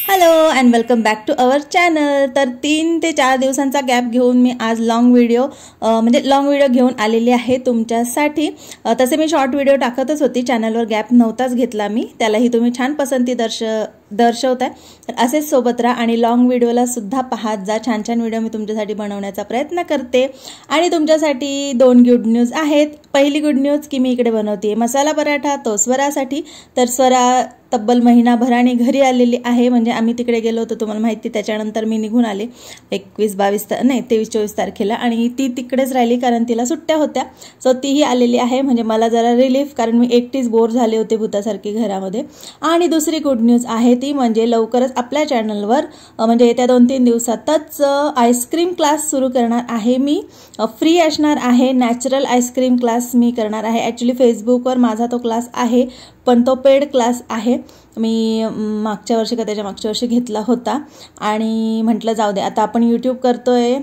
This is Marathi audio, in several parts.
Hello and welcome back to our channel. तर 3 ते 4 दिवसांचा गॅप घेऊन मी आज लॉंग व्हिडिओ घेऊन आलेली आहे तुमच्यासाठी। तसे मी शॉर्ट व्हिडिओ टाकतच होती, चॅनलवर गॅप नव्हताच घेतला मी, त्यालाही तुम्ही छान पसंती दर्शवताय। तर असेच सोबत राहा आणि लॉंग व्हिडिओला सुद्धा पाहत जा। छान छान व्हिडिओ मी तुमच्यासाठी बनवण्याचा प्रयत्न करते आणि तुमच्यासाठी 2 गुड न्यूज आहेत। पहिली गुड न्यूज की मी इकडे बनवते मसाला पराठा, तो स्वरासाठी। तर स्वरा तब्बल महिनाभराने घरी आलेली आहे, म्हणजे आम्ही तिकडे गेलो होतो तुम्हाला माहिती, त्याच्यानंतर मी निघून आले 23-24 तारखेला आणि ती तिकडेच राहिली कारण तिला सुट्ट्या होत्या। सो तीही आलेली आहे, म्हणजे मला जरा रिलीफ, कारण मी एकटीच बोर झाले होते भूतासारखी घरामध्ये। आणि दुसरी गुड न्यूज आहे ती म्हणजे लवकरच आपल्या चॅनलवर म्हणजे येत्या 2-3 दिवसातच आईस्क्रीम क्लास सुरू करणार आहे मी। फ्री असणार आहे, नॅचरल आईस्क्रीम क्लास मी करणार आहे। ॲक्च्युली फेसबुकवर माझा तो क्लास आहे, पण तो पेड क्लास आहे। मी मागच्या वर्षी का त्याच्या मागच्या वर्षी घेतला होता आणि म्हटलं जाऊ दे, आता आपण यूट्यूब करतोय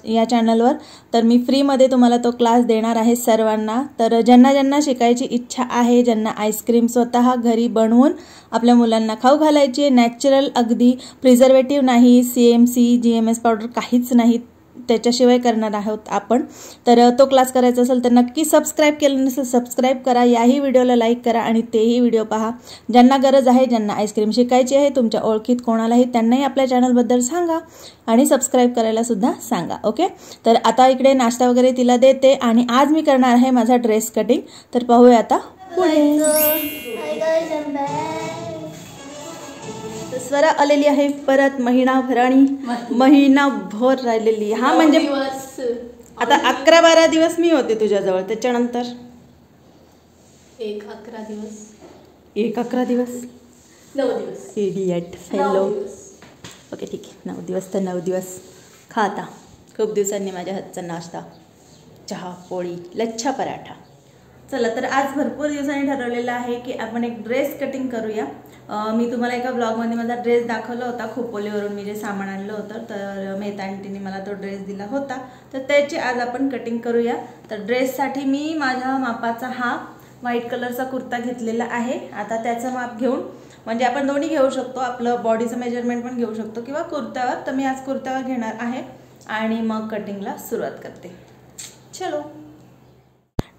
या चॅनलवर, तर मी फ्रीमध्ये तुम्हाला तो क्लास देणार आहे सर्वांना। तर ज्यांना शिकायची इच्छा आहे, ज्यांना आईस्क्रीम स्वतः घरी बनवून आपल्या मुलांना खाऊ घालायची आहे, नॅचरल, अगदी प्रिझर्वेटिव्ह नाही, CMC GMS पावडर काहीच नाही, त्याच्याशिवाय करणार आहोत आपण। तर तो क्लास करायचा असेल तर नक्की सबस्क्राईब केलं नसेल सबस्क्राईब करा, याही व्हिडिओला लाईक करा आणि तेही व्हिडिओ पहा। ज्यांना गरज आहे, ज्यांना आईस्क्रीम शिकायची आहे, तुमच्या ओळखीत कोणालाही त्यांनाही आपल्या चॅनलबद्दल सांगा आणि सबस्क्राईब करायला सुद्धा सांगा। ओके, तर आता इकडे नाश्ता वगैरे तिला देते आणि आज मी करणार आहे माझा ड्रेस कटिंग। तर पाहूया आता पुढे। स्वरा आलेली आहे परत महिनाभर राहिलेली। हा म्हणजे आता 11-12 दिवस मी होते तुझ्याजवळ, त्याच्यानंतर 11 दिवस 9 दिवस इडियट फेलो। ओके ठीक आहे, 9 दिवस तर 9 दिवस खा आता। खूप दिवसांनी माझ्या हातचा नाश्ता, चहा, पोळी, लच्छा पराठा। चला, तर आज भरपूर दिवसांनी ठरवलेलं आहे की आपण एक ड्रेस कटिंग करूया। मी तुम्हाला एका ब्लॉगमध्ये माझा ड्रेस दाखवला होता, खोपोलीवरून मी जे सामान आणलं होतं, तर मेहता आंटीने मला तो ड्रेस दिला होता, तर त्याची आज आपण कटिंग करूया। तर ड्रेससाठी मी माझ्या मापाचा हा व्हाईट कलरचा कुर्ता घेतलेला आहे। आता त्याचं माप घेऊन, म्हणजे आपण दोन्ही घेऊ शकतो, आपलं बॉडीचं मेजरमेंट पण घेऊ शकतो किंवा कुर्त्यावर, तर मी आज कुर्त्यावर घेणार आहे आणि मग कटिंगला सुरुवात करते। चलो,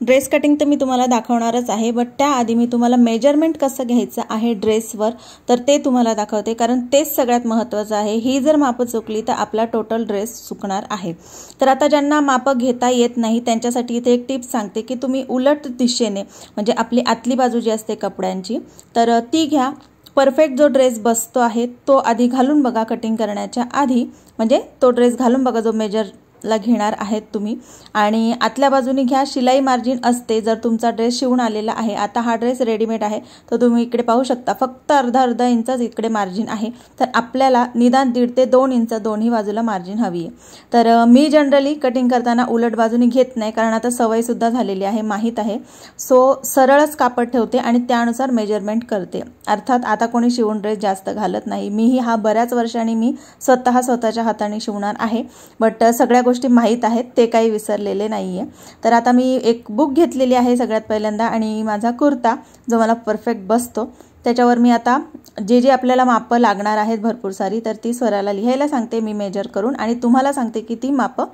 ड्रेस कटिंग तर मी तुम्हाला दाखवणारच आहे, बट त्याआधी मी तुम्हाला मेजरमेंट कसं घ्यायचं आहे ड्रेसवर तर ते तुम्हाला दाखवते, कारण तेच सगळ्यात महत्त्वाचं आहे। ही जर मापं चुकली तर आपला टोटल ड्रेस चुकणार आहे। तर आता ज्यांना मापं घेता येत नाही त्यांच्यासाठी इथे एक टिप्स सांगते की तुम्ही उलट दिशेने, म्हणजे आपली आतली बाजू जी असते कपड्यांची, तर ती घ्या। परफेक्ट जो ड्रेस बसतो आहे तो आधी घालून बघा कटिंग करण्याच्या आधी, म्हणजे तो ड्रेस घालून बघा जो मेजरला घेणार आहेत तुम्ही, आणि आतल्या बाजूने घ्या। शिलाई मार्जिन असते जर तुमचा ड्रेस शिवून आलेला आहे। आता हा ड्रेस रेडीमेड आहे, तर तुम्ही इकडे पाहू शकता फक्त अर्धा इंचच इकडे मार्जिन आहे, तर आपल्याला निदान 1.5 ते 2 इंच दोन्ही बाजूला मार्जिन हवी आहे। तर मी जनरली कटिंग करताना उलट बाजूने घेत नाही, कारण आता सवय सुद्धा झालेली आहे, माहीत आहे। सो सरळच कापड ठेवते आणि त्यानुसार मेजरमेंट करते। अर्थात आता कोणी शिवून ड्रेस जास्त घालत नाही, मीही हा बऱ्याच वर्षांनी मी स्वतःच्या हाताने शिवणार आहे, बट सगळ्या गोष्टी माहीत आहेत, ते काही विसरलेले नाहीये। तर आता मी एक बुक घेतलेली आहे सगळ्यात पहिल्यांदा, आणि माझा कुर्ता जो मला परफेक्ट बसतो त्याच्यावर मी आता जे आपल्याला मापं लागणार आहेत भरपूर सारी, तर ती स्वराला लिहायला सांगते मी मेजर करून, आणि तुम्हाला सांगते की ती मापं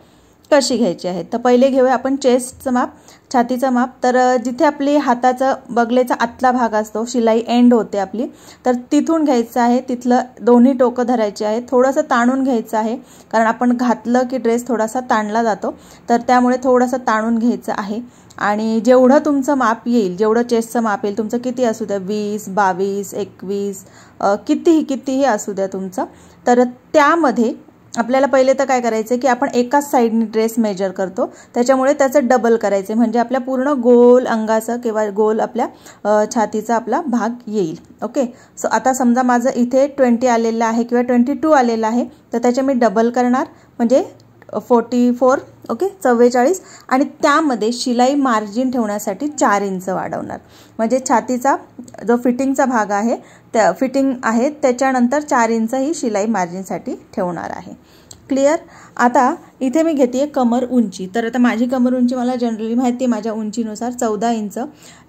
कशी घ्यायची आहेत। तर पहिले घेऊया आपण चेस्टचं माप, छातीचं माप। तर जिथे आपली हाताचं बगलेचा आतला भाग असतो, शिलाई एंड होते आपली, तर तिथून घ्यायचं आहे, तिथलं दोन्ही टोकं धरायची आहे, थोडंसं ताणून घ्यायचं आहे, कारण आपण घातलं की ड्रेस थोडासा ताणला जातो, तर त्यामुळे थोडंसं ताणून घ्यायचं आहे। आणि जेवढं तुमचं माप येईल, जेवढं चेस्टचं माप येईल, तुमचं किती असू द्या, 20, 22, 21, कितीही असू द्या तुमचं, तर त्यामध्ये आपल्याला पहिले तर काय करायचं की आपण एकाच साईडने ड्रेस मेजर करतो, त्याच्यामुळे त्याचं डबल करायचं, म्हणजे आपल्या पूर्ण गोल अंगाचं किंवा गोल आपल्या छातीचा आपला भाग येईल। ओके, सो आता समजा माझं इथे 20 आलेलं आहे किंवा 22 आलेलं आहे, तर त्याचे मी डबल करणार, म्हणजे 44, ओके 44, आणि त्यामध्ये शिलाई मार्जिन ठेवण्यासाठी 4 इंच वाढवणार, म्हणजे छातीचा जो फिटिंगचा भाग आहे, त्या फिटिंग आहे त्याच्यानंतर 4 इंच ही शिलाई मार्जिनसाठी ठेवणार आहे। क्लिअर। आता इथे मी घेते कमर उंची, तर आता माझी कमर उंची मला जनरली माहिती आहे माझ्या उंचीनुसार 14 इंच।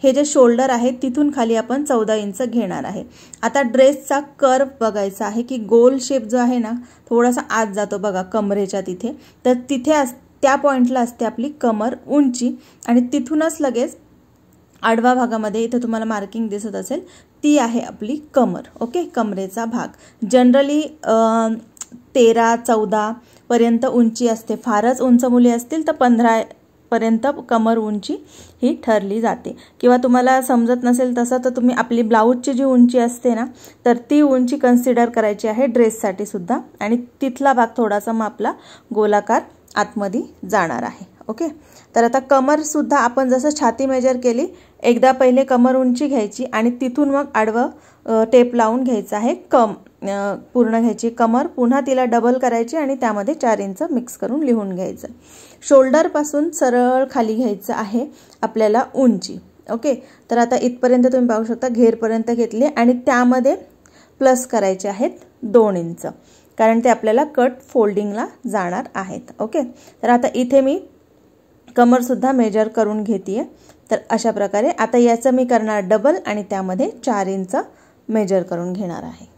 हे जे शोल्डर आहे तिथून खाली आपण 14 इंच घेणार आहे। आता ड्रेसचा कर्व बघायचा आहे की गोल शेप जो आहे ना थोडासा आत जातो बघा कमरेच्या तिथे, तर तिथे त्या पॉइंटला असते आपली कमर उंची आणि तिथूनच लगेच आडवा भागामध्ये इथे तुम्हाला मार्किंग दिसत असेल ती आहे आपली कमर। ओके, कमरेचा भाग जनरली 13-14 पर्यंत उंची असते, फारच उंच मुली असतील तर 15 पर्यंत कमर उंची ही ठरली जाते। किंवा तुम्हाला समजत नसेल तसं तर तुम्ही आपली ब्लाऊजची जी उंची असते ना तर ती उंची कन्सिडर करायची आहे ड्रेससाठी सुद्धा, आणि तिथला भाग थोडासा मग आपला गोलाकार आतमध्ये जाणार आहे। ओके, तर आता कमर सुद्धा आपण जसं छाती मेजर केली, एकदा पहिले कमर उंची घ्यायची आणि तिथून मग आडवं टेप लावून घ्यायचं आहे, पूर्ण घ्यायची कमर, पुन्हा तिला डबल करायची आणि त्यामध्ये 4 इंच मिक्स करून लिहून घ्यायचं। शोल्डर पासून सरळ खाली घ्यायचं आहे आपल्याला उंची। ओके, तर आता इथपर्यंत तुम्ही पाहू शकता घेरपर्यंत घेतली आणि त्यामध्ये प्लस करायचे आहेत 2 इंच, कारण ते आपल्याला कट फोल्डिंगला जाणार आहेत। ओके, तर आता इथे मी कमर सुद्धा मेजर करून घेते। तर अशा प्रकारे आता याचं मी करणार डबल आणि त्यामध्ये 4 इंच मेजर करून घेणार आहे।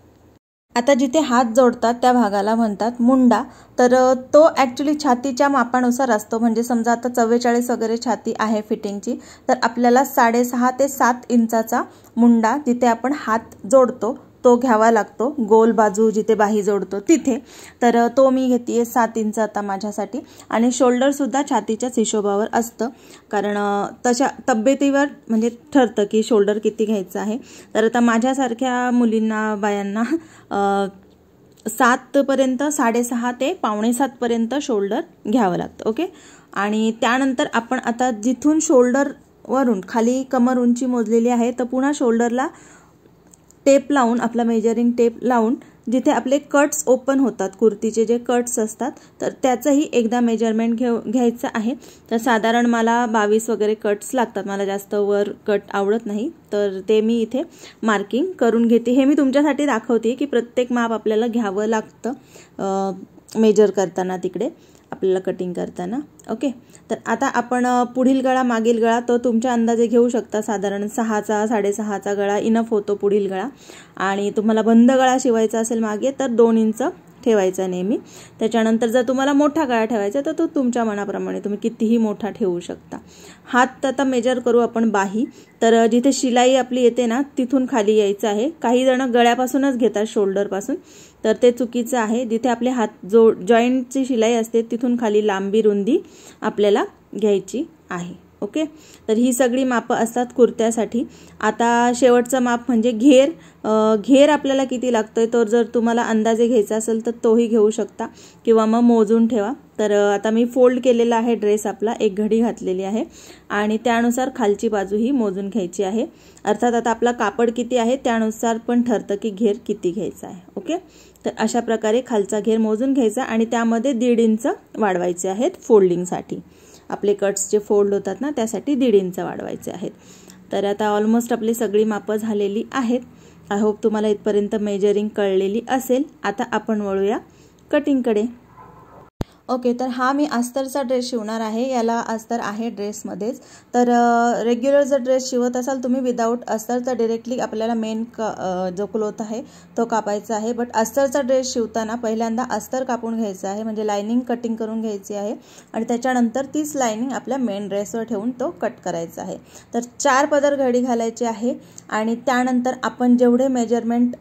आता जिथे हात जोडतात त्या भागाला म्हणतात मुंडा, तर तो ॲक्च्युली छातीच्या मापानुसार असतो। म्हणजे समजा आता 44 वगैरे छाती आहे फिटिंगची, तर आपल्याला 6.5 ते 7 इंचाचा मुंडा जिथे आपण हात जोडतो तो घ्यावा लागतो, गोल बाजू जिथे बाही जोडतो तिथे, तर तो मी घेते 7 इंच आता माझ्यासाठी। आणि शोल्डर सुद्धा छातीच्याच हिशोबावर असतं, कारण तशा तब्येतीवर म्हणजे ठरतं की शोल्डर किती घ्यायचं आहे। तर आता माझ्यासारख्या मुलींना बायांना 7 पर्यंत 6.5 ते 6.75 पर्यंत शोल्डर घ्यावं लागतं। ओके, आणि त्यानंतर आपण आता जिथून शोल्डरवरून खाली कमर उंची मोजलेली आहे तर पुन्हा शोल्डरला टेप लावून, आपला मेजरिंग टेप लावून जिथे आपले कट्स ओपन होतात, कुर्तीचे जे कट्स असतात तर त्याचंही एकदा मेजरमेंट घ्यायचं आहे। तर साधारण मला 22 वगैरे कट्स लागतात, मला जास्त वर कट आवडत नाही, तर ते मी इथे मार्किंग करून घेते। हे मी तुमच्यासाठी दाखवते की प्रत्येक माप आपल्याला घ्यावं लागतं मेजर करताना, तिकडे आपल्याला कटिंग करताना। ओके, तर आता आपण पुढील गळा मागील गळा तो तुमच्या अंदाजे घेऊ शकता, साधारण 6चा 6.5चा गळा इनफ होतो पुढील गळा। आणि तुम्हाला बंद गळा शिवायचा असेल मागे तर 2 इंच ठेवायचा नेहमी। त्याच्यानंतर जर तुम्हाला मोठा गळा ठेवायचा तर तो तुमच्या मनाप्रमाणे तुम्ही कितीही मोठा ठेवू शकता। हात आता मेजर करू आपण बाही, तर जिथे शिलाई आपली येते ना तिथून खाली यायचं आहे। काही जण गळ्यापासूनच घेतात शोल्डरपासून, तर ते चुकीचं आहे। जिथे आपले हात जॉईंटची शिलाई असते तिथून खाली लांबी रुंदी आपल्याला घ्यायची आहे। ओके, तर ही सगळी मापं असतात कुर्त्यासाठी। आता शेवटचं माप म्हणजे घेर। घेर आपल्याला किती लागतोय तो जर तुम्हाला अंदाजे घ्यायचा असेल तर तोही घेऊ शकता किंवा मग मोजून ठेवा। तर आता मी फोल्ड केलेला आहे ड्रेस आपला, एक घडी घातलेली आहे आणि त्यानुसार खालची बाजूही मोजून घ्यायची आहे। अर्थात आता आपला कापड किती आहे त्यानुसार पण ठरतं की घेर किती घ्यायचा आहे। ओके, तर अशा प्रकारे खालचा घेर मोजून घ्यायचा आणि त्यामध्ये 1.5 इंच वाढवायचे आहेत फोल्डिंगसाठी। आपले कट्स जे फोल्ड होतात ना त्यासाठी 1.5 इंच वाढवायचे आहेत। तर आता ऑलमोस्ट आपली सगळी मापं झालेली आहेत। आय होप तुम्हाला इथपर्यंत मेजरिंग कळलेली असेल। आता आपण वळूया कटिंगकडे। ओके, तर हा मी अस्तरचा ड्रेस शिवणार आहे, याला अस्तर आहे ड्रेसमध्येच। तर रेग्युलर जर ड्रेस शिवत असाल तुम्ही विदाऊट अस्तर तर डायरेक्टली आपल्याला मेन जो क्लोथ आहे तो कापायचा आहे। बट अस्तरचा ड्रेस शिवताना पहिल्यांदा अस्तर कापून घ्यायचं आहे, म्हणजे लायनिंग कटिंग करून घ्यायची आहे आणि त्याच्यानंतर तीच लायनिंग आपल्या मेन ड्रेसवर ठेवून तो कट करायचा आहे। तर 4 पदर घडी घालायची आहे आणि त्यानंतर आपण जेवढे मेजरमेंट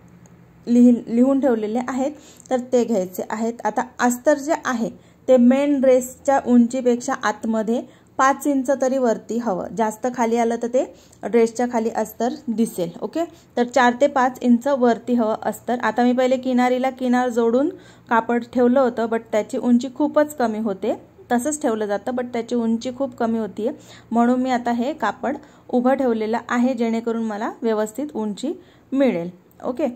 लिहून ठेवलेले आहेत तर ते घ्यायचे आहेत। आता अस्तर जे आहे ते मेन ड्रेसच्या उंचीपेक्षा आतमध्ये 5 इंच तरी वरती हवं, जास्त खाली आलं तर ते ड्रेसच्या खाली अस्तर दिसेल। ओके, तर 4 ते 5 इंच वरती हवं अस्तर। आता मी पहिले किनारीला किनार जोडून कापड ठेवलं होतं, बट त्याची उंची खूपच कमी होते, तसंच ठेवलं जातं बट त्याची उंची खूप कमी होतीये, म्हणून मी आता हे कापड उभं ठेवलेलं आहे जेणेकरून मला व्यवस्थित उंची मिळेल। ओके,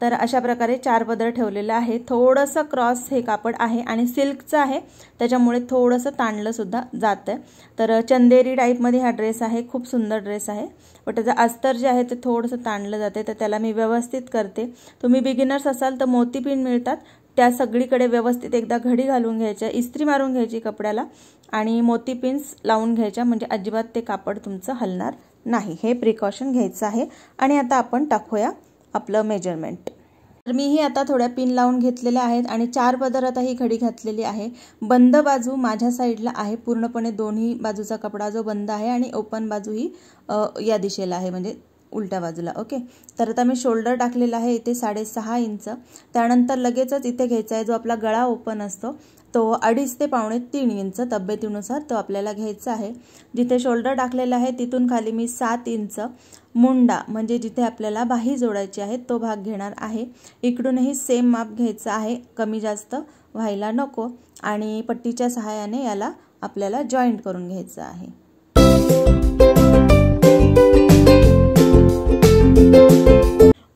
तर अशा प्रकारे 4 पदर ठेवलेलं आहे। थोडंसं क्रॉस हे कापड आहे आणि सिल्कचं आहे त्याच्यामुळे थोडंसं ताणलं सुद्धा जातं। तर चंदेरी टाईपमध्ये हा ड्रेस आहे, खूप सुंदर ड्रेस आहे, बट त्याचं अस्तर जे आहे ते थोडंसं ताणलं जाते, तर त्याला मी व्यवस्थित करते। तुम्ही बिगिनर्स असाल तर मोतीपिन मिळतात त्या सगळीकडे व्यवस्थित एकदा घडी घालून घ्यायच्या, इस्त्री मारून घ्यायची कपड्याला आणि मोती पिन्स लावून घ्यायच्या, म्हणजे अजिबात ते कापड तुमचं हलणार नाही. हे प्रिकॉशन घ्यायचं आहे. आणि आता आपण टाकूया आपलं मेजरमेंट. तर मीही आता थोड्या पिन लावून घेतलेल्या आहेत आणि 4 पदर आता ही घडी घातलेली आहे. बंद बाजू माझ्या साईडला आहे, पूर्णपणे दोन्ही बाजूचा कपडा जो बंद आहे आणि ओपन बाजू ही या दिशेला आहे, म्हणजे उलट्या बाजूला. ओके, तर आता मी शोल्डर टाकलेला आहे इथे 6.5 इंच. त्यानंतर लगेचच इथे घ्यायचा आहे जो आपला गळा ओपन असतो तो 2.5 ते 2.75 इंच तब्येतीनुसार तो आपल्याला घ्यायचा आहे. जिथे शोल्डर टाकलेला आहे तिथून खाली मी 7 इंच मुंडा म्हणजे जिथे आपल्याला बाही जोडायची आहे तो भाग घेणार आहे. इकडूनही सेम माप घ्यायचं आहे, कमी जास्त व्हायला नको. आणि पट्टीच्या सहाय्याने याला आपल्याला जॉईंट करून घ्यायचं आहे.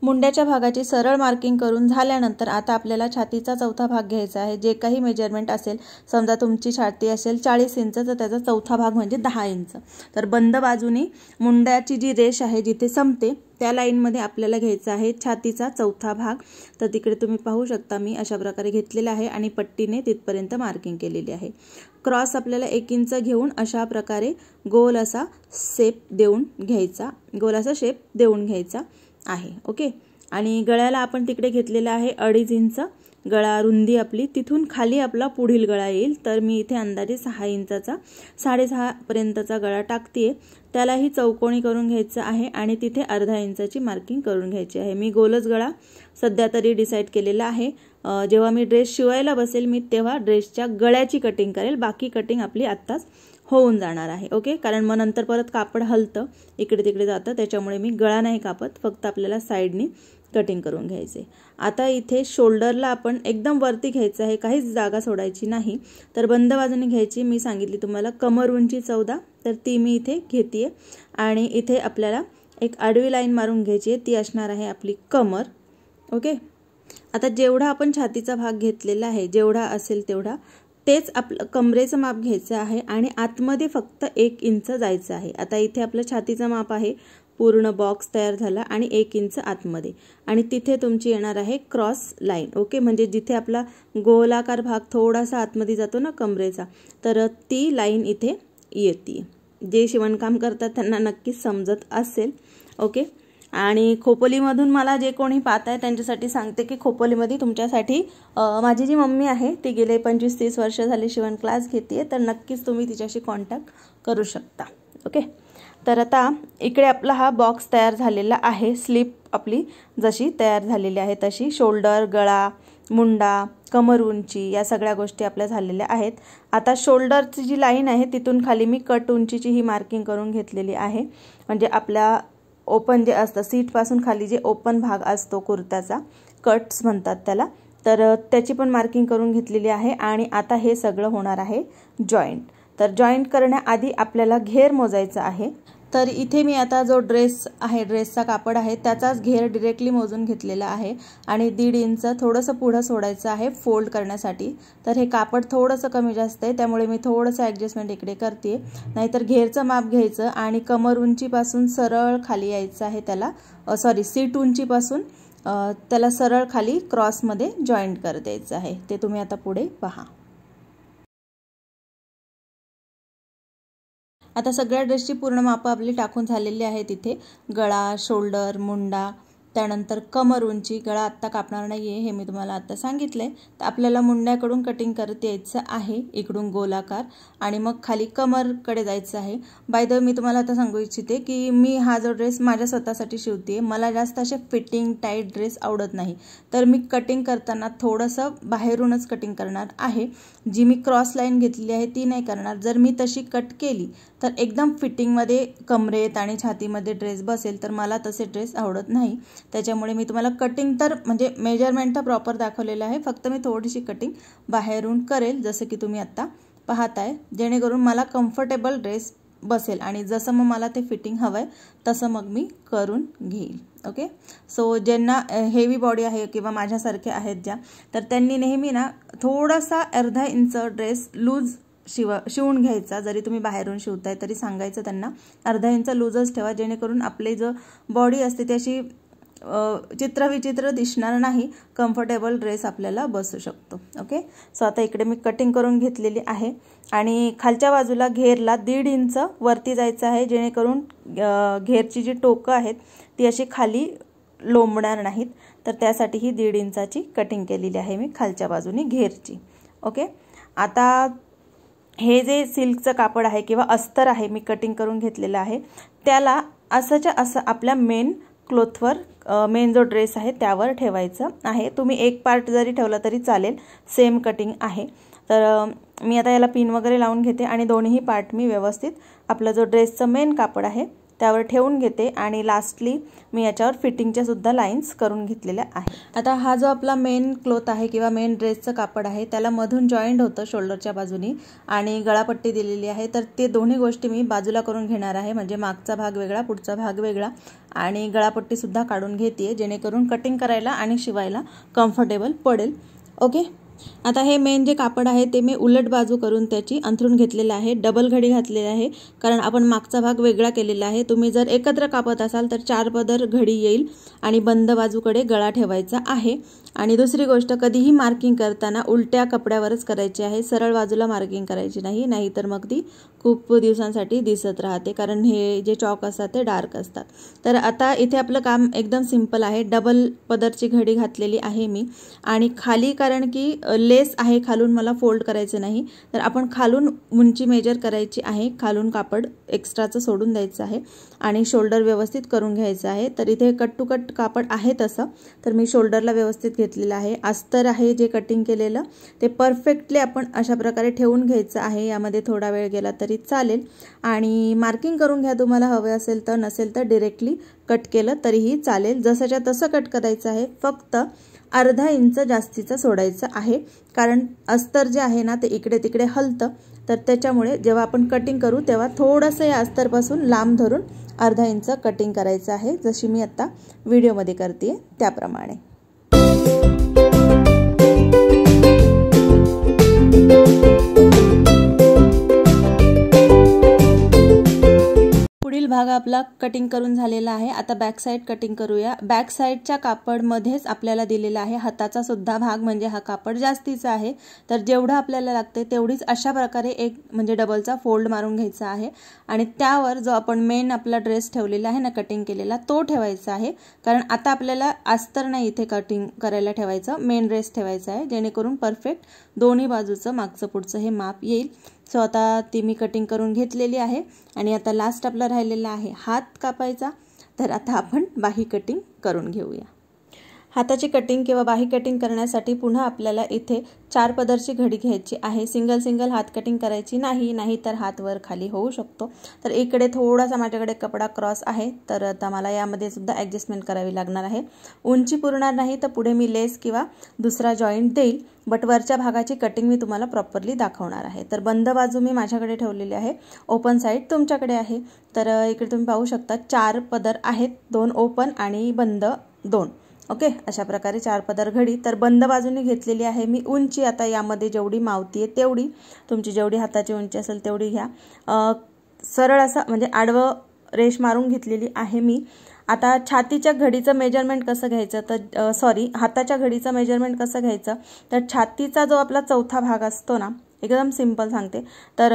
मुंड्याच्या भागाची सरळ मार्किंग करून झाल्यानंतर आता आपल्याला छातीचा चौथा भाग घ्यायचा आहे. जे काही मेजरमेंट असेल, समजा तुमची छाती असेल 40 इंच तर त्याचा चौथा भाग म्हणजे 10 इंच. तर बंद बाजूने मुंड्याची जी रेष आहे जिथे संपते त्या लाईनमध्ये आपल्याला घ्यायचा आहे छातीचा चौथा भाग. तर तिकडे तुम्ही पाहू शकता मी अशा प्रकारे घेतलेला आहे आणि पट्टीने तिथपर्यंत मार्किंग केलेली आहे. क्रॉस आपल्याला 1 इंच घेऊन अशा प्रकारे गोल असा शेप देऊन घ्यायचा, गोल असा शेप देऊन घ्यायचा आहे. ओके, आणि गळ्याला आपण तिकडे घेतलेला आहे 2.5 इंच गळा रुंदी आपली, तिथून खाली आपला पुढील गळा येईल. तर मी इथे अंदाजे 6 इंचाचा 6.5 पर्यंतचा गळा टाकते. त्यालाही चौकोनी करून घ्यायचं आहे आणि तिथे अर्धा इंचाची मार्किंग करून घ्यायची आहे. मी गोलच गळा सध्या तरी डिसाईड केलेला आहे. जेव्हा मी ड्रेस शिवायला बसेल मी तेव्हा ड्रेसच्या गळ्याची कटिंग करेल, बाकी कटिंग आपली आत्ताच होऊन जाणार आहे. ओके, कारण मग नंतर परत कापड हलतं, इकडे तिकडे जातं, त्याच्यामुळे मी गळा नाही कापत, फक्त आपल्याला साईडनी कटिंग करून घ्यायचे. आता इथे शोल्डरला आपण एकदम वरती घ्यायचं आहे, काहीच जागा सोडायची नाही. तर बंद बाजूने घ्यायची. मी सांगितली तुम्हाला कमर उंची 14, तर ती मी इथे घेते आणि इथे आपल्याला एक आडवी लाईन मारून घ्यायची आहे, ती असणार आहे आपली कमर. ओके, आता जेवढा आपण छातीचा भाग घेतलेला आहे जेवढा असेल तेवढा तेच आपलं कमरेचं माप घ्यायचं आहे आणि आतमध्ये फक्त 1 इंच जायचं आहे. आता इथे आपलं छातीचं माप आहे, पूर्ण बॉक्स तयार झाला आणि 1 इंच आतमध्ये आणि तिथे तुमची येणार आहे क्रॉस लाईन. ओके, म्हणजे जिथे आपला गोलाकार भाग थोडासा आतमध्ये जातो ना कमरेचा, तर ती लाईन इथे येते. जे शिवणकाम करतात त्यांना नक्कीच समजत असेल. ओके, आणि खोपोलीमधून मला जे कोणी पाहत आहे त्यांच्यासाठी सांगते की खोपोलीमध्ये तुमच्यासाठी माझी जी मम्मी आहे ती गेले 25-30 वर्ष झाली शिवण क्लास घेते, तर नक्कीच तुम्ही तिच्याशी कॉन्टॅक्ट करू शकता. ओके, तर आता इकडे आपला हा बॉक्स तयार झालेला आहे. स्लीप आपली जशी तयार झालेली आहे तशी शोल्डर, गळा, मुंडा, कमर उंची या सगळ्या गोष्टी आपल्या झालेल्या आहेत. आता शोल्डरची जी लाईन आहे तिथून खाली मी कट उंचीची ही मार्किंग करून घेतलेली आहे. म्हणजे आपल्या ओपन जे असतं सीटपासून खाली जे ओपन भाग असतो कुर्त्याचा, कट्स म्हणतात त्याला, तर त्याची पण मार्किंग करून घेतलेली आहे. आणि आता हे सगळं होणार आहे जॉईंट. तर जॉईंट करण्याआधी आपल्याला घेर मोजायचा आहे. तर इथे मी आता जो ड्रेस आहे, ड्रेसचा कापड आहे त्याचाच घेर डायरेक्टली मोजून घेतलेला आहे आणि 1.5 इंच थोडंसं पुढं सोडायचं आहे फोल्ड करण्यासाठी. तर हे कापड थोडंसं कमी जास्त आहे त्यामुळे मी थोडंसं ॲडजस्टमेंट इकडे करते. नाहीतर घेरचं माप घ्यायचं आणि कमर उंचीपासून सरळ खाली यायचं आहे त्याला, सीट उंचीपासून त्याला सरळ खाली क्रॉसमध्ये जॉईंट कर द्यायचं आहे. ते तुम्ही आता पुढे पहा. आता सगळ्या ड्रेसची पूर्ण मापं आपली टाकून झालेली आहे. तिथे गळा, शोल्डर, मुंडा, त्यानंतर कमर उंची. गळा आत्ता कापणार नाही आहे हे मी तुम्हाला आत्ता सांगितलं आहे. तर आपल्याला मुंड्याकडून कटिंग करत यायचं आहे इकडून गोलाकार आणि मग खाली कमरकडे जायचं आहे. बाय द वे मी तुम्हाला आता सांगू इच्छिते की मी हा जो ड्रेस माझ्या स्वतःसाठी शिवते, मला जास्त असे फिटिंग टाईट ड्रेस आवडत नाही. तर मी कटिंग करताना थोडंसं बाहेरूनच कटिंग करणार आहे. जी मी क्रॉस लाईन घेतलेली आहे ती नाही करणार. जर मी तशी कट केली तर एकदम फिटिंगमध्ये कमरेत आणि छातीमध्ये ड्रेस बसेल, तर मला तसे ड्रेस आवडत नाही. त्याच्यामुळे मी तुम्हाला कटिंग तर म्हणजे मेजरमेंट तर प्रॉपर दाखवलेलं आहे, फक्त मी थोडीशी कटिंग बाहेरून करेल जसं की तुम्ही आत्ता पाहताय, जेणेकरून मला कम्फर्टेबल ड्रेस बसेल आणि जसं मग मला ते फिटिंग हवं आहे तसं मग मी करून घेईल. ओके, सो ज्यांना हेवी बॉडी आहे किंवा माझ्यासारखे आहेत ज्या, तर त्यांनी नेहमी ना थोडासा अर्धा इंच ड्रेस लूज शिवून घ्यायचा. जरी तुम्ही बाहेरून शिवताय तरी सांगायचं त्यांना अर्धा इंच लूजच ठेवा, जेणेकरून आपली जो बॉडी असते ती अशी चित्रविचित्र दिसणार नाही, कम्फर्टेबल ड्रेस आपल्याला बसू शकतो. ओके, सो आता इकडे मी कटिंग करून घेतलेली आहे आणि खालच्या बाजूला घेरला 1.5 इंच वरती जायचं आहे, जेणेकरून घेरची जी टोकं आहेत ती अशी खाली लोंबणार नाहीत. तर त्यासाठी ही 1.5 इंचाची कटिंग केलेली आहे मी खालच्या बाजूने घेरची. ओके, आता हे जे सिल्कचं कापड आहे किंवा अस्तर आहे मी कटिंग करून घेतलेलं आहे, त्याला असंच्या असं आपल्या मेन क्लोथवर, मेन जो ड्रेस आहे त्यावर ठेवायचं आहे. तुम्ही एक पार्ट जरी ठेवला तरी चालेल, सेम कटिंग आहे. तर मी आता याला पिन वगैरे लावून घेते आणि दोन्ही पार्ट मी व्यवस्थित आपला जो ड्रेसचं मेन कापड आहे त्यावर ठेवून घेते आणि लास्टली मी याच्यावर फिटिंगच्या सुद्धा लाईन्स करून घेतलेल्या आहे. आता हा जो आपला मेन क्लोथ आहे किंवा मेन ड्रेसचं कापड आहे त्याला मधून जॉईंट होतं शोल्डरच्या बाजूनी आणि गळापट्टी दिलेली आहे. तर ते दोन्ही गोष्टी मी बाजूला करून घेणार आहे, म्हणजे मागचा भाग वेगळा पुढचा भाग वेगळा आणि गळापट्टी सुद्धा काढून घेते जेणेकरून कटिंग करायला आणि शिवायला कम्फर्टेबल पडेल. ओके, आता हे मेन जे कापड आहे ते मी उलट बाजू करून त्याची अंथरून घेतलेलं आहे, डबल घडी घातलेली आहे, कारण आपण मागचा भाग वेगळा केलेला आहे. तुम्ही जर एकत्र कापत असाल तर 4 पदर घडी येईल आणि बंद बाजूकडे गळा ठेवायचा आहे. आणि दुसरी गोष्ट, कधीही मार्किंग करताना उलट्या कपड्यावरच करायची आहे, सरळ बाजूला मार्किंग करायची नाही, नाहीतर मग ती खूप दिवसांसाठी दिसत राहते, कारण हे जे चॉक असतात ते डार्क असतात. तर आता इथे आपलं काम एकदम सिंपल आहे. डबल पदरची घडी घातलेली आहे मी आणि खाली, कारण की लेस आहे खालून मला फोल्ड करायचं नाही, तर आपण खालून उंची मेजर करायची आहे, खालून कापड एक्स्ट्राचं सोडून द्यायचं आहे आणि शोल्डर व्यवस्थित करून घ्यायचं आहे. तर इथे कट टू कट कापड आहे तसं, तर मी शोल्डरला व्यवस्थित घेतलेलं आहे. अस्तर आहे जे कटिंग केलेलं ते परफेक्टली आपण अशा प्रकारे ठेवून घ्यायचं आहे. यामध्ये थोडा वेळ गेला तरी चालेल आणि मार्किंग करून घ्या तुम्हाला हवे असेल तर, नसेल तर डायरेक्टली कट केलं तरीही चालेल. जसंच्या तसं कट करायचं आहे, फक्त अर्धा इंच जास्तीचं सोडायचं आहे, कारण अस्तर जे आहे ना ते इकडे तिकडे हलतं. तर त्याच्यामुळे जेव्हा आपण कटिंग करू तेव्हा थोडंसं या अस्तरपासून लांब धरून अर्धा इंच कटिंग करायचं आहे, जशी मी आता व्हिडिओमध्ये करते त्याप्रमाणे. पुढील भाग आपला कटिंग करून झालेला आहे. आता बॅक साईड कटिंग करूया. बॅक साईडच्या कापडमध्येच आपल्याला दिलेला आहे हाताचा सुद्धा भाग, म्हणजे हा कापड जास्तीचा आहे. तर जेवढं आपल्याला लागते तेवढीच अशा प्रकारे एक म्हणजे डबलचा फोल्ड मारून घ्यायचा आहे आणि त्यावर जो आपण मेन आपला ड्रेस ठेवलेला आहे ना कटिंग केलेला तो ठेवायचा आहे, कारण आता आपल्याला अस्तर नाही इथे कटिंग करायला ठेवायचं, मेन ड्रेस ठेवायचा आहे, जेणेकरून परफेक्ट दोन्ही बाजूचं मागचं पुढचं हे माप येईल. सो आता ती मी कटिंग करून घेतलेली आहे आणि आता लास्ट आपला राहिलेला आहे हात कापायचा. तर आता आपण बाही कटिंग करून घेऊया. हाताची कटिंग किंवा बाही कटिंग करण्यासाठी पुन्हा आपल्याला इथे 4 पदरची घडी घ्यायची आहे. सिंगल सिंगल हात कटिंग करायची नाही, तर हात वर खाली होऊ शकतो. तर इकडे थोडासा माझ्याकडे कपडा क्रॉस आहे, तर आता मला यामध्ये सुद्धा ॲडजस्टमेंट करावी लागणार आहे. उंची पुरणार नाही तर पुढे मी लेस किंवा दुसरा जॉईंट देईल, बट वरच्या भागाची कटिंग मी तुम्हाला प्रॉपरली दाखवणार आहे. तर बंद बाजू मी माझ्याकडे ठेवलेली आहे, ओपन साईड तुमच्याकडे आहे. तर इकडे तुम्ही पाहू शकता 4 पदर आहेत, 2 ओपन आणि बंद 2. ओके, अशा प्रकारे 4 पदर घडी. तर बंद बाजूने घेतलेली आहे मी उंची. आता यामध्ये जेवढी मावती आहे तेवढी, तुमची जेवढी हाताची उंची असेल तेवढी घ्या. सरळ असं म्हणजे आडवं रेष मारून घेतलेली आहे मी. आता छातीच्या घडीचं मेजरमेंट कसं घ्यायचं, तर हाताच्या घडीचं मेजरमेंट कसं घ्यायचं, तर छातीचा जो आपला चौथा भाग असतो ना, एकदम सिंपल सांगते, तर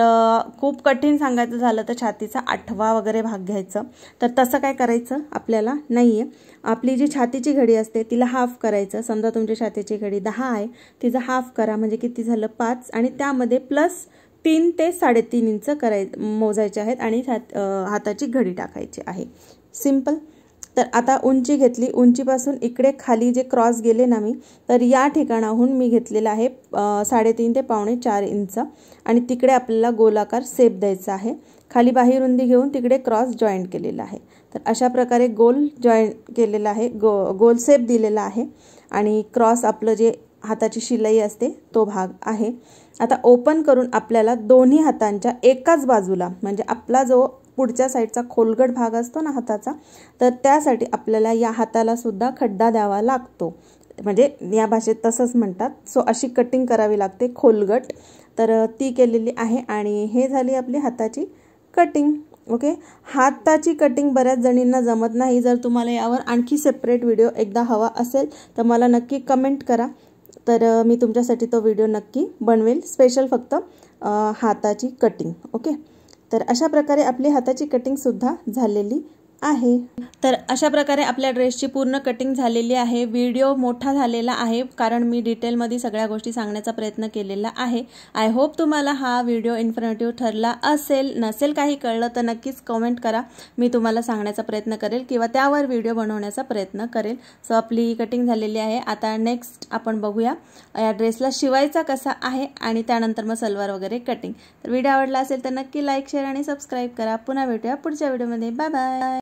खूप कठीण सांगायचं झालं तर छातीचा 8वा वगैरे भाग घ्यायचं. तर तसं काय करायचं आपल्याला नाही आहे. आपली जी छातीची घडी असते तिला हाफ करायचं. समजा तुमची छातीची घडी 10 आहे, तिचं हाफ करा, म्हणजे किती झालं 5, आणि त्यामध्ये प्लस 3 ते 3.5 इंच मोजायचे आहेत आणि हाताची घडी टाकायची आहे. सिंपल. तर आता उंची घेतली, उंचीपासून इकडे खाली जे क्रॉस गेले ना मी, तर या ठिकाणाहून मी घेतलेला आहे 3.5 ते 4.25 इंच आणि तिकडे आपल्याला गोलाकार शेप द्यायचा आहे. खाली बाही रुंदी घेऊन तिकडे क्रॉस जॉईंट केलेला आहे. तर अशा प्रकारे गोल जॉईंट केलेला आहे, गोल शेप दिलेला आहे आणि क्रॉस आपलं जे हाताची शिलाई असते तो भाग आहे. आता ओपन करून आपल्याला दोन्ही हातांच्या एकाच बाजूला, म्हणजे आपला जो पुढच्या साईडचा खोलगट भाग असतो ना हाताचा, तर त्यासाठी आपल्याला या हाताला सुद्धा खड्डा द्यावा लागतो, म्हणजे या भाषेत तसंच म्हणतात. सो अशी कटिंग करावी लागते खोलगट. तर ती केलेली आहे आणि हे झाली आपली हाताची कटिंग. ओके. हाताची कटिंग बऱ्याच जणींना जमत नाही. जर तुम्हाला यावर आणखी सेपरेट व्हिडिओ एकदा हवा असेल तर मला नक्की कमेंट करा, तर मी तुमच्यासाठी तो व्हिडिओ नक्की बनवेल, स्पेशल फक्त हाताची कटिंग. ओके. तर अशा प्रकारे आपली हाताची कटिंगसुद्धा झालेली आहे. तर अशा प्रकारे आपल्या ड्रेसची पूर्ण कटिंग झालेली आहे. व्हिडिओ मोठा झालेला आहे कारण मी डिटेलमध्ये सगळ्या गोष्टी सांगण्याचा प्रयत्न केलेला आहे. आय होप तुम्हाला हा व्हिडिओ इन्फॉर्मेटिव्ह ठरला असेल. नसेल काही कळलं तर नक्कीच कमेंट करा, मी तुम्हाला सांगण्याचा प्रयत्न करेल किंवा त्यावर व्हिडिओ बनवण्याचा प्रयत्न करेल. सो आपली कटिंग झालेली आहे. आता नेक्स्ट आपण बघूया या ड्रेसला शिवायचा कसा आहे आणि त्यानंतर मग सलवार वगैरे कटिंग. तर व्हिडिओ आवडला असेल तर नक्की लाईक, शेअर आणि सबस्क्राईब करा. पुन्हा भेटूया पुढच्या व्हिडिओमध्ये. Bye bye.